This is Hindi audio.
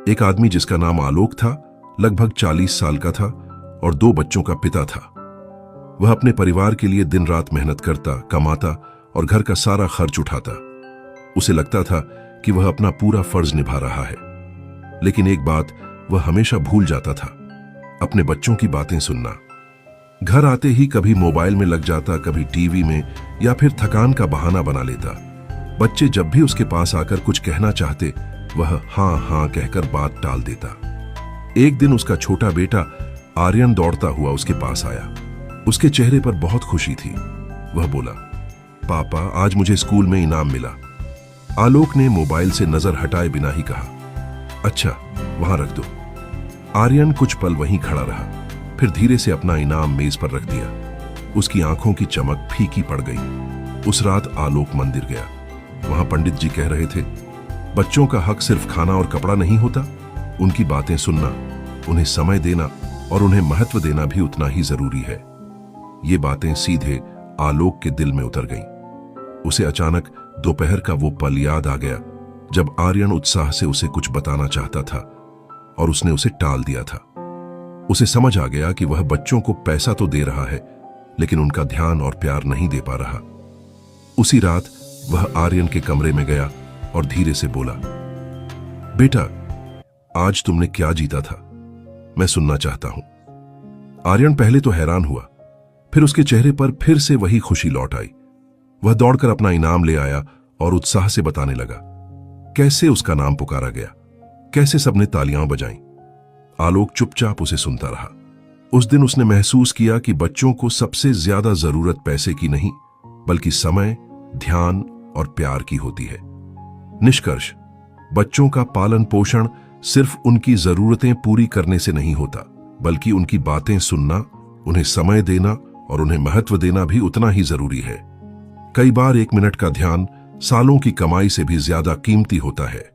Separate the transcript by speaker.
Speaker 1: एक आदमी जिसका नाम आलोक था, लगभग 40 साल का था और 2 बच्चों का पिता था। वह अपने परिवार के लिए दिन रात मेहनत करता, कमाता और घर का सारा खर्च उठाता। उसे लगता था कि वह अपना पूरा फर्ज निभा रहा है, लेकिन एक बात वह हमेशा भूल जाता था, अपने बच्चों की बातें सुनना। घर आते ही कभी मोबाइल में लग जाता, कभी टीवी में, या फिर थकान का बहाना बना लेता। बच्चे जब भी उसके पास आकर कुछ कहना चाहते, वह हाँ हाँ कहकर बात टाल देता। एक दिन उसका छोटा बेटा आर्यन दौड़ता हुआ उसके पास आया। उसके चेहरे पर बहुत खुशी थी। वह बोला, पापा, आज मुझे स्कूल में इनाम मिला। आलोक ने मोबाइल से नजर हटाए बिना ही कहा, अच्छा, वहां रख दो। आर्यन कुछ पल वहीं खड़ा रहा, फिर धीरे से अपना इनाम मेज पर रख दिया। उसकी आंखों की चमक फीकी पड़ गई। उस रात आलोक मंदिर गया। वहां पंडित जी कह रहे थे, बच्चों का हक सिर्फ खाना और कपड़ा नहीं होता, उनकी बातें सुनना, उन्हें समय देना और उन्हें महत्व देना भी उतना ही जरूरी है। ये बातें सीधे आलोक के दिल में उतर गईं। उसे अचानक दोपहर का वो पल याद आ गया जब आर्यन उत्साह से उसे कुछ बताना चाहता था और उसने उसे टाल दिया था। उसे समझ आ गया कि वह बच्चों को पैसा तो दे रहा है, लेकिन उनका ध्यान और प्यार नहीं दे पा रहा। उसी रात वह आर्यन के कमरे में गया और धीरे से बोला, बेटा, आज तुमने क्या जीता था, मैं सुनना चाहता हूं। आर्यन पहले तो हैरान हुआ, फिर उसके चेहरे पर फिर से वही खुशी लौट आई। वह दौड़कर अपना इनाम ले आया और उत्साह से बताने लगा कैसे उसका नाम पुकारा गया, कैसे सबने तालियां बजाईं। आलोक चुपचाप उसे सुनता रहा। उस दिन उसने महसूस किया कि बच्चों को सबसे ज्यादा जरूरत पैसे की नहीं, बल्कि समय, ध्यान और प्यार की होती है। निष्कर्ष, बच्चों का पालन पोषण सिर्फ उनकी जरूरतें पूरी करने से नहीं होता, बल्कि उनकी बातें सुनना, उन्हें समय देना और उन्हें महत्व देना भी उतना ही जरूरी है। कई बार 1 मिनट का ध्यान सालों की कमाई से भी ज्यादा कीमती होता है।